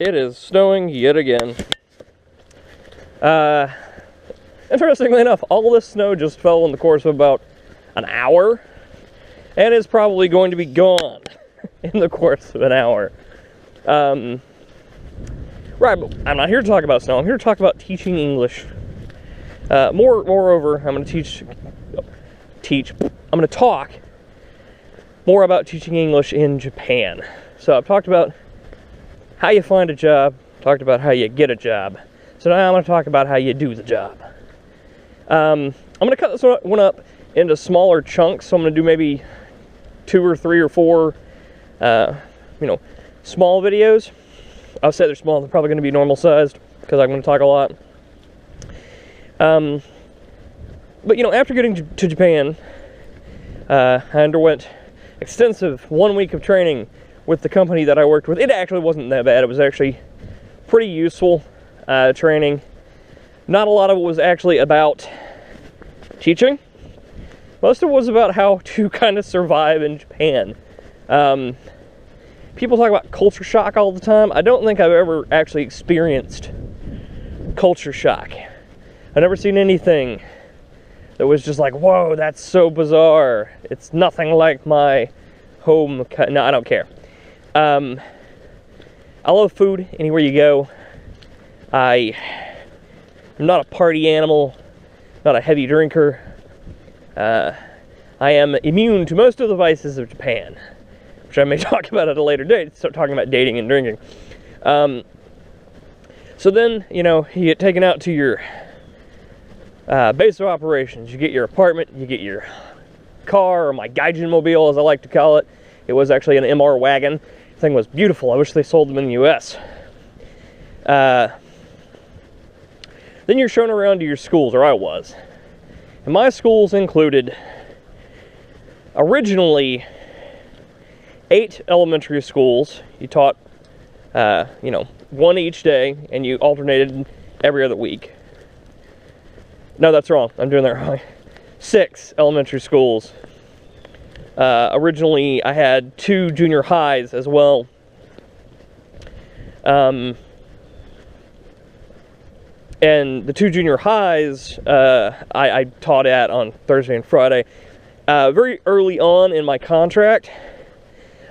It is snowing yet again. Interestingly enough, all this snow just fell in the course of about an hour, and is probably going to be gone in the course of an hour. Right, but I'm not here to talk about snow. I'm here to talk about teaching English. Moreover, I'm going to I'm going to talk more about teaching English in Japan. So I've talked about how you find a job, talked about how you get a job. So now I'm going to talk about how you do the job. I'm going to cut this one up into smaller chunks. So I'm going to do maybe 2 or 3 or 4, small videos. I'll say they're small. They're probably going to be normal sized because I'm going to talk a lot. But after getting to Japan, I underwent extensive 1 week of training with the company that I worked with. It actually wasn't that bad. It was actually pretty useful training. Not a lot of it was actually about teaching. Most of it was about how to kind of survive in Japan. People talk about culture shock all the time. I don't think I've ever actually experienced culture shock. I've never seen anything that was just like, whoa, that's so bizarre. It's nothing like my home. No, I don't care. I love food anywhere you go. I'm not a party animal, not a heavy drinker. I am immune to most of the vices of Japan, which I may talk about at a later date, start talking about dating and drinking. So then, you get taken out to your base of operations. You get your apartment, you get your car, or my Gaijin mobile, as I like to call it. It was actually an MR wagon. The thing was beautiful. I wish they sold them in the US. Then you're shown around to your schools, or I was. And my schools included, originally, 8 elementary schools. You taught, one each day, and you alternated every other week. No, that's wrong. I'm doing that wrong. 6 elementary schools. Originally, I had 2 junior highs as well. And the 2 junior highs, I taught at on Thursday and Friday. Very early on in my contract,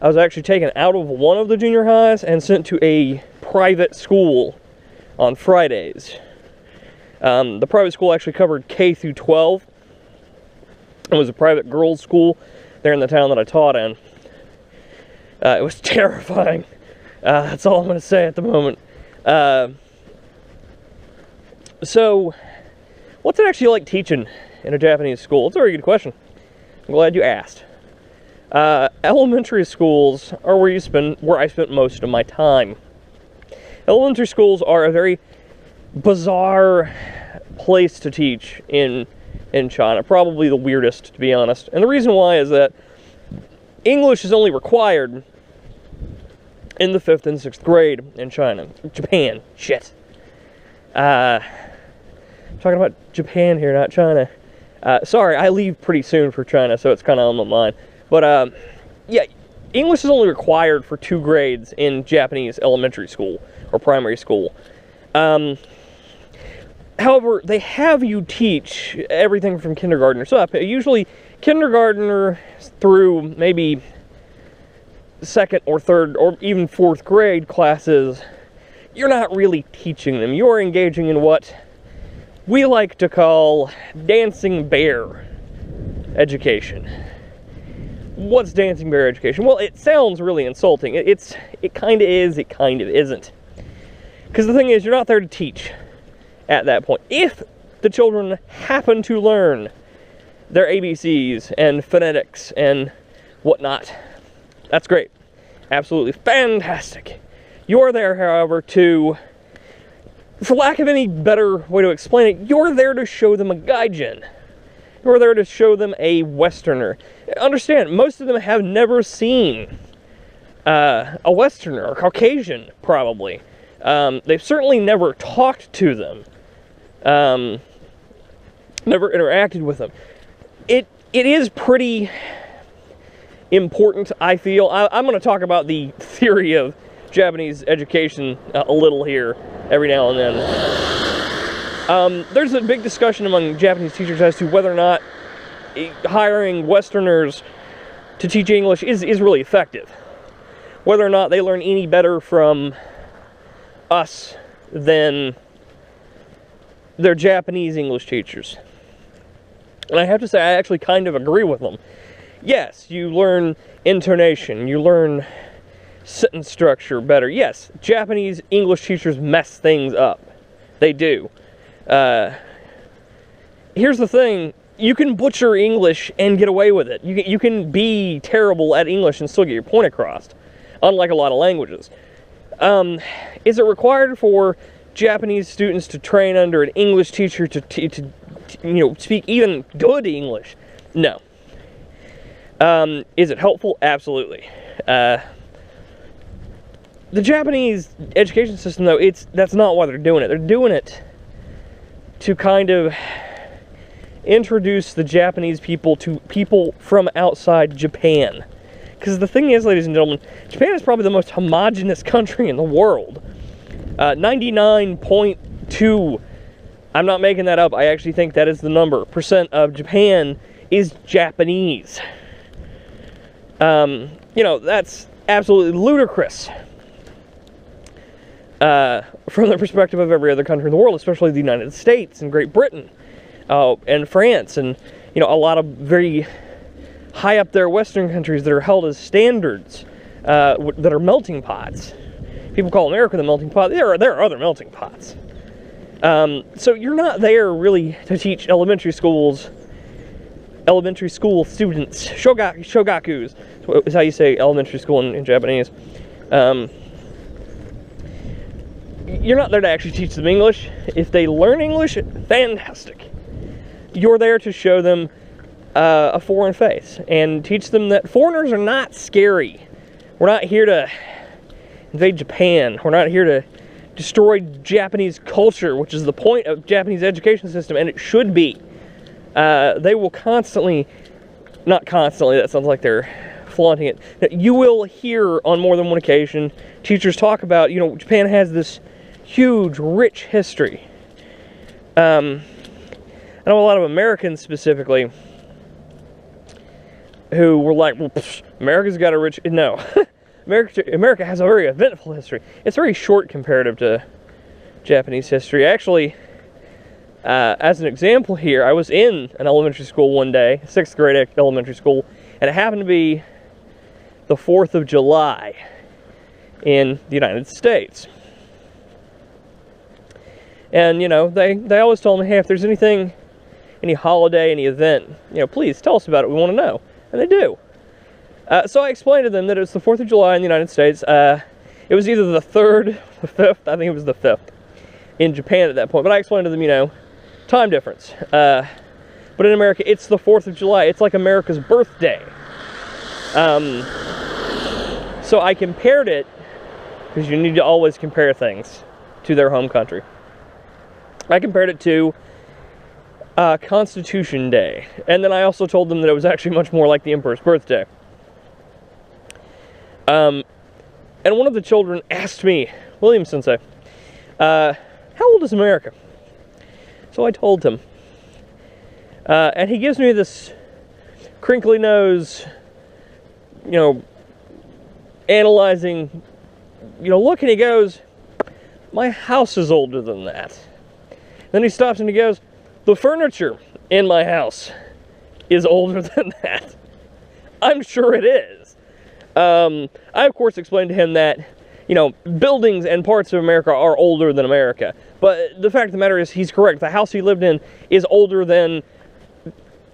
I was actually taken out of one of the junior highs and sent to a private school on Fridays. The private school actually covered K through 12. It was a private girls' school there in the town that I taught in. It was terrifying. That's all I'm going to say at the moment. So, what's it actually like teaching in a Japanese school? It's a very good question. I'm glad you asked. Elementary schools are where I spent most of my time. Elementary schools are a very bizarre place to teach in China. Probably the weirdest, to be honest. And the reason why is that English is only required in the 5th and 6th grade in Japan. Shit. Talking about Japan here, not China. Sorry, I leave pretty soon for China, so it's kind of on my mind. But, yeah, English is only required for 2 grades in Japanese elementary school or primary school. However, they have you teach everything from kindergartners up. Usually, kindergartner through maybe 2nd or 3rd or even 4th grade classes, you're not really teaching them. You're engaging in what we like to call dancing bear education. What's dancing bear education? Well, it sounds really insulting. It kind of is, it kind of isn't. Because the thing is, you're not there to teach at that point. If the children happen to learn their ABCs and phonetics and whatnot, that's great. Absolutely fantastic. You're there, however, to, for lack of any better way to explain it, you're there to show them a Gaijin. You're there to show them a Westerner. Understand, most of them have never seen a Westerner, or Caucasian, probably. They've certainly never talked to them. Never interacted with them. It is pretty important, I feel. I'm going to talk about the theory of Japanese education a little here every now and then. There's a big discussion among Japanese teachers as to whether or not hiring Westerners to teach English is really effective. Whether or not they learn any better from us than their Japanese English teachers. And I have to say, I actually kind of agree with them. Yes, you learn intonation, you learn sentence structure better. Yes, Japanese English teachers mess things up. They do. Here's the thing, you can butcher English and get away with it. You can be terrible at English and still get your point across, unlike a lot of languages. Is it required for Japanese students to train under an English teacher to speak even good English? No. Is it helpful? Absolutely. The Japanese education system, though, that's not why they're doing it. They're doing it to kind of introduce the Japanese people to people from outside Japan. Because the thing is, ladies and gentlemen, Japan is probably the most homogenous country in the world. 99.2, I'm not making that up, I actually think that is the number, percent of Japan is Japanese. That's absolutely ludicrous from the perspective of every other country in the world, especially the United States and Great Britain and France and, a lot of very high up there Western countries that are held as standards that are melting pots. People call America the melting pot. There are other melting pots. So you're not there really to teach elementary school students, shogakus is how you say elementary school in Japanese. You're not there to actually teach them English. If they learn English, fantastic. You're there to show them a foreign face and teach them that foreigners are not scary. We're not here to invade Japan. We're not here to destroy Japanese culture, which is the point of Japanese education system, and it should be. They will constantly, not constantly, that sounds like they're flaunting it. You will hear on more than one occasion teachers talk about, Japan has this huge, rich history. I know a lot of Americans specifically who were like, well, America's got a rich, no. America has a very eventful history. It's very short comparative to Japanese history. Actually, as an example here, I was in an elementary school one day, 6th grade elementary school, and it happened to be the 4th of July in the United States. And, they always told me, hey, if there's anything, any holiday, any event, please tell us about it. We want to know. And they do. So I explained to them that it was the 4th of July in the United States. It was either the 3rd, the 5th, I think it was the 5th in Japan at that point. But I explained to them, time difference. But in America, it's the 4th of July. It's like America's birthday. So I compared it, because you need to always compare things to their home country. I compared it to Constitution Day. And then I also told them that it was actually much more like the Emperor's birthday. And one of the children asked me, William Sensei, how old is America? So I told him. And he gives me this crinkly nose, analyzing, look, and he goes, my house is older than that. Then he stops and he goes, the furniture in my house is older than that. I'm sure it is. I, of course, explained to him that, buildings and parts of America are older than America. But the fact of the matter is, he's correct. The house he lived in is older than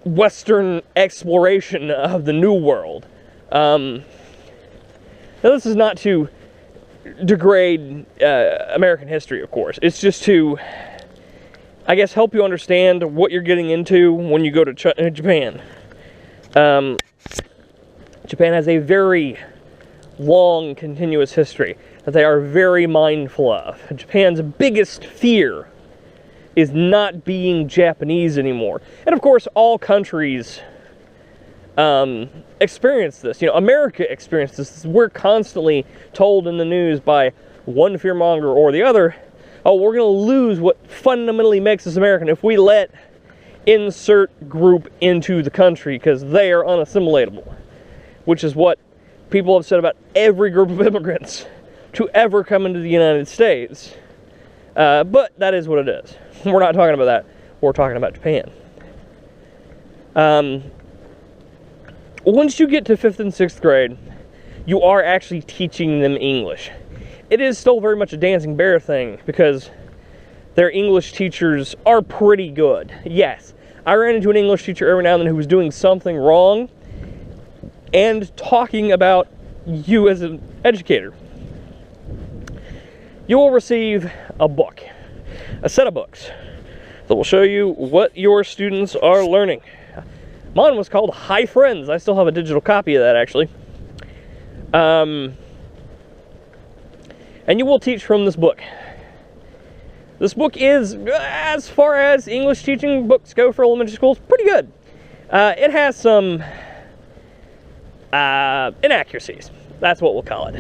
Western exploration of the New World. Now, this is not to degrade American history, of course. It's just to, I guess, help you understand what you're getting into when you go to Japan. Japan has a very long, continuous history that they are very mindful of. Japan's biggest fear is not being Japanese anymore. And of course, all countries experience this. You know, America experienced this. We're constantly told in the news by one fearmonger or the other, oh, we're going to lose what fundamentally makes us American if we let insert group into the country because they are unassimilatable, which is what people have said about every group of immigrants to ever come into the United States. But that is what it is. We're not talking about that. We're talking about Japan. Once you get to 5th and 6th grade, you are actually teaching them English. It is still very much a dancing bear thing because their English teachers are pretty good. Yes, I ran into an English teacher every now and then who was doing something wrong and talking about you as an educator. You will receive a book, a set of books that will show you what your students are learning. Mine was called Hi Friends. I still have a digital copy of that, actually. And you will teach from this book. This book is, as far as English teaching books go for elementary schools, pretty good. It has some inaccuracies. That's what we'll call it.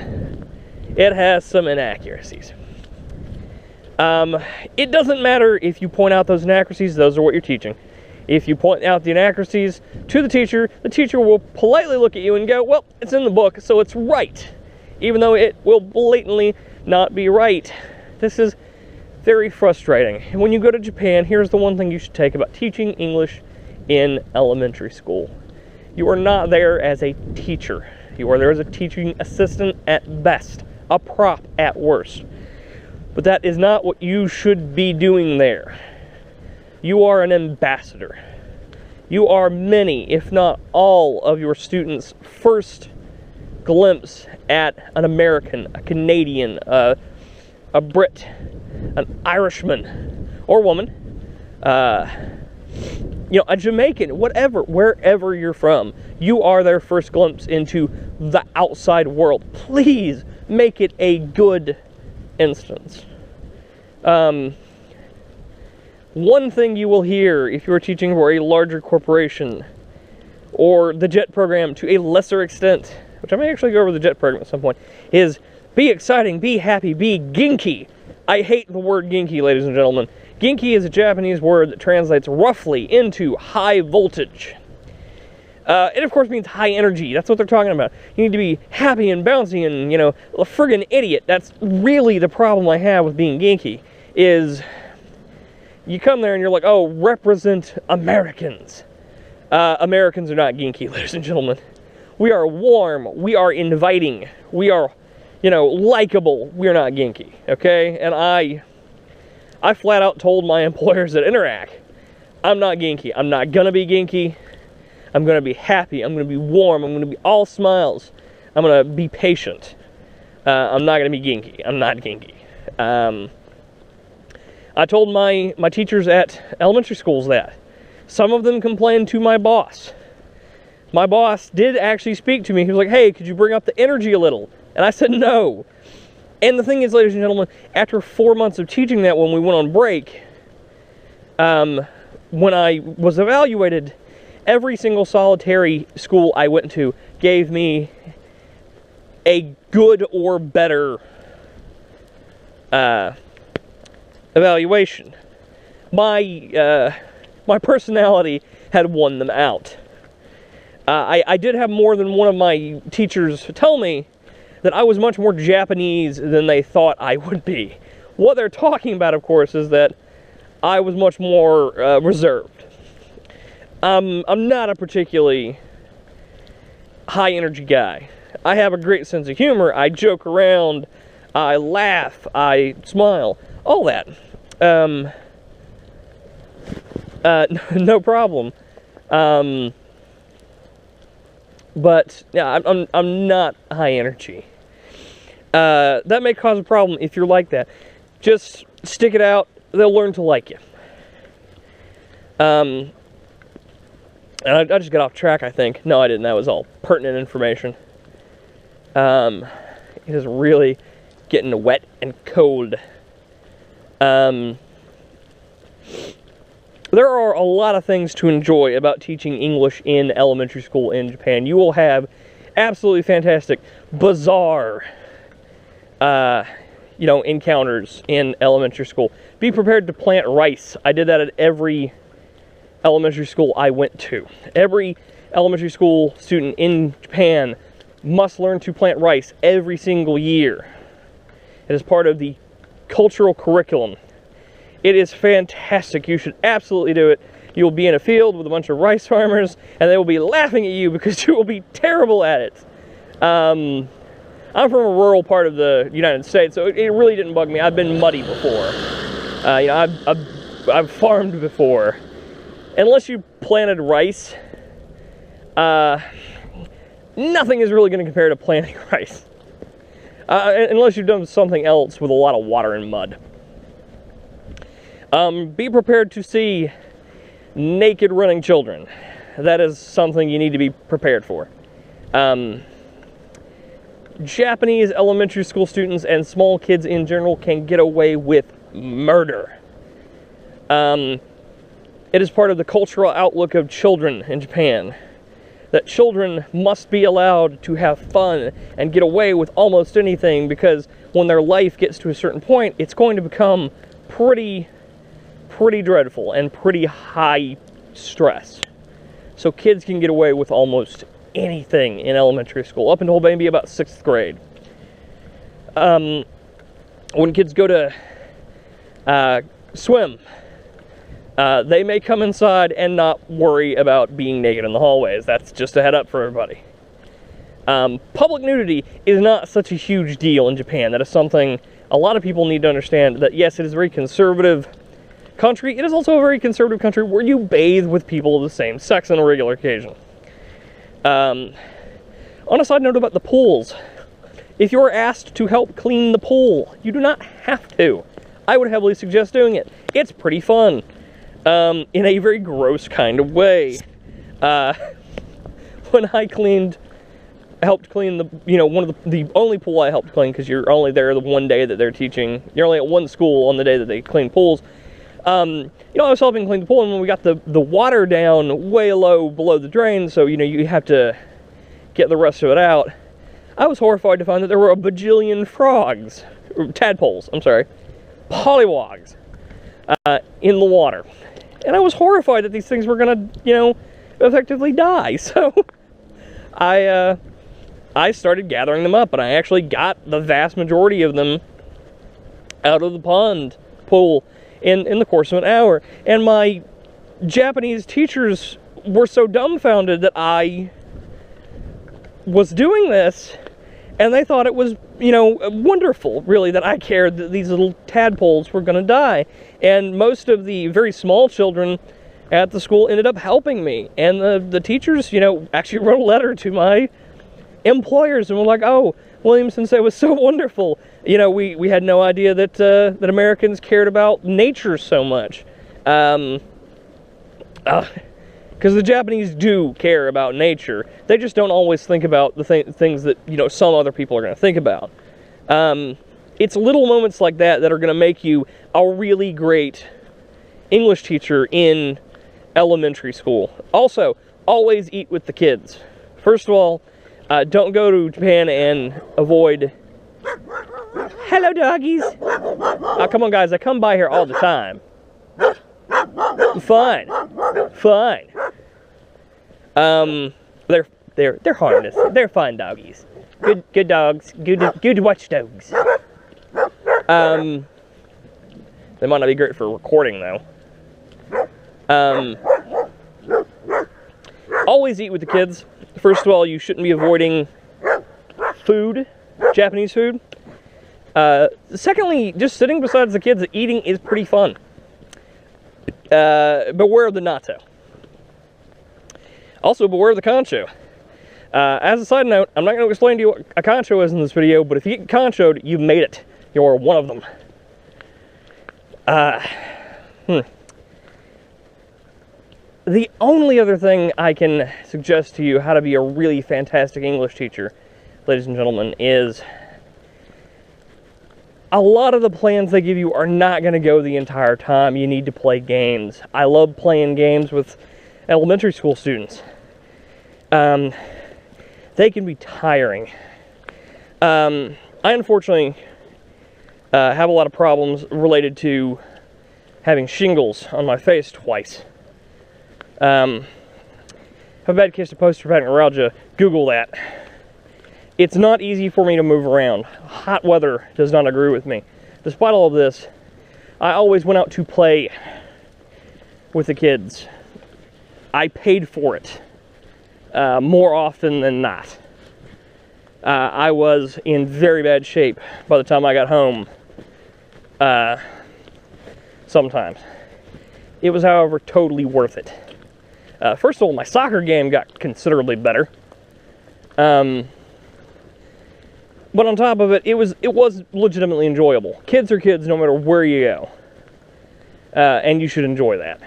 It has some inaccuracies. It doesn't matter if you point out those inaccuracies, those are what you're teaching. If you point out the inaccuracies to the teacher will politely look at you and go, well, it's in the book, so it's right. Even though it will blatantly not be right. This is very frustrating. And when you go to Japan, here's the one thing you should take about teaching English in elementary school. You are not there as a teacher. You are there as a teaching assistant at best, a prop at worst. But that is not what you should be doing there. You are an ambassador. You are many, if not all, of your students' first glimpse at an American, a Canadian, a Brit, an Irishman, or woman, you know, a Jamaican, whatever, wherever you're from. You are their first glimpse into the outside world. Please make it a good instance. One thing you will hear if you're teaching for a larger corporation or the JET program to a lesser extent, which I may actually go over the JET program at some point, is be exciting, be happy, be ginky. I hate the word ginky, ladies and gentlemen. Ginky is a Japanese word that translates roughly into high voltage. It of course means high energy. That's what they're talking about. You need to be happy and bouncy and, you know, a friggin' idiot. That's really the problem I have with being ginky, is you come there and you're like, oh, represent Americans. Americans are not ginky, ladies and gentlemen. We are warm. We are inviting. We are, you know, likable. We're not ginky, okay? And I flat out told my employers at Interac, I'm not ginky. I'm not gonna be ginky. I'm gonna be happy. I'm gonna be warm. I'm gonna be all smiles. I'm gonna be patient. I'm not gonna be ginky. I'm not ginky. I told my teachers at elementary schools that. Some of them complained to my boss. My boss did actually speak to me. He was like, hey, could you bring up the energy a little? And I said no. And the thing is, ladies and gentlemen, after 4 months of teaching that, when we went on break, when I was evaluated, every single solitary school I went to gave me a good or better evaluation. My personality had won them out. I did have more than one of my teachers tell me that I was much more Japanese than they thought I would be. What they're talking about, of course, is that I was much more reserved. I'm not a particularly high-energy guy. I have a great sense of humor. I joke around. I laugh. I smile. All that. No problem. But yeah, I'm not high energy. That may cause a problem if you're like that. Just stick it out. They'll learn to like you. And I just got off track, I think. No, I didn't. That was all pertinent information. It is really getting wet and cold. The there are a lot of things to enjoy about teaching English in elementary school in Japan. You will have absolutely fantastic, bizarre, encounters in elementary school. Be prepared to plant rice. I did that at every elementary school I went to. Every elementary school student in Japan must learn to plant rice every single year. It is part of the cultural curriculum. It is fantastic. You should absolutely do it. You will be in a field with a bunch of rice farmers, and they will be laughing at you because you will be terrible at it. I'm from a rural part of the United States, so it really didn't bug me. I've been muddy before. I've farmed before. Unless you planted rice, nothing is really going to compare to planting rice. Unless you've done something else with a lot of water and mud. Be prepared to see naked running children. That is something you need to be prepared for. Japanese elementary school students and small kids in general can get away with murder. It is part of the cultural outlook of children in Japan that children must be allowed to have fun and get away with almost anything, because when their life gets to a certain point, it's going to become pretty dreadful and pretty high stress. So kids can get away with almost anything in elementary school, up until maybe about 6th grade. When kids go to swim, they may come inside and not worry about being naked in the hallways. That's just a head up for everybody. Public nudity is not such a huge deal in Japan. That is something a lot of people need to understand, that yes, it is a very conservative country. It is also a very conservative country where you bathe with people of the same sex on a regular occasion. On a side note about the pools, if you're asked to help clean the pool, you do not have to. I would heavily suggest doing it. It's pretty fun. In a very gross kind of way. When I helped clean the only pool I helped clean, because you're only there the one day that they're teaching, you're only at one school on the day that they clean pools. I was helping clean the pool, and when we got the water down way low below the drain, so, you have to get the rest of it out, I was horrified to find that there were a bajillion tadpoles, pollywogs, in the water. And I was horrified that these things were gonna, effectively die. So I started gathering them up, and I actually got the vast majority of them out of the pool in the course of an hour. And my Japanese teachers were so dumbfounded that I was doing this, and they thought it was, wonderful, really, that I cared that these little tadpoles were going to die. And most of the very small children at the school ended up helping me. And the teachers, actually wrote a letter to my employers and were like, "Oh, William Sensei was so wonderful. We had no idea that Americans cared about nature so much." Because the Japanese do care about nature. They just don't always think about the things that, some other people are going to think about. It's little moments like that that are going to make you a really great English teacher in elementary school. Also, always eat with the kids. First of all, don't go to Japan and avoid... Hello, doggies! Oh, come on, guys. I come by here all the time. Fine. They're harmless. They're fine doggies. Good dogs. Good watchdogs. They might not be great for recording though. Always eat with the kids. First of all, you shouldn't be avoiding food, Japanese food. Secondly, just sitting beside the kids eating is pretty fun. Beware of the natto. Also, beware of the concho. As a side note, I'm not going to explain to you what a concho is in this video, but if you get conchoed, you've made it. You're one of them. The only other thing I can suggest to you how to be a really fantastic English teacher, ladies and gentlemen, is a lot of the plans they give you are not going to go the entire time. You need to play games. I love playing games with elementary school students. They can be tiring. I unfortunately have a lot of problems related to having shingles on my face twice. Have a bad case of postherpetic neuralgia. Google that. It's not easy for me to move around. Hot weather does not agree with me. Despite all of this, I always went out to play with the kids. I paid for it more often than not. I was in very bad shape by the time I got home. Sometimes. It was, however, totally worth it. First of all, my soccer game got considerably better. But on top of it, it was legitimately enjoyable. Kids are kids no matter where you go. And you should enjoy that.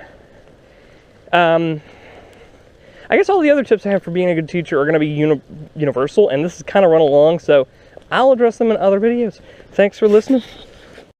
I guess all the other tips I have for being a good teacher are going to be universal, and this is kind of run along, so I'll address them in other videos. Thanks for listening.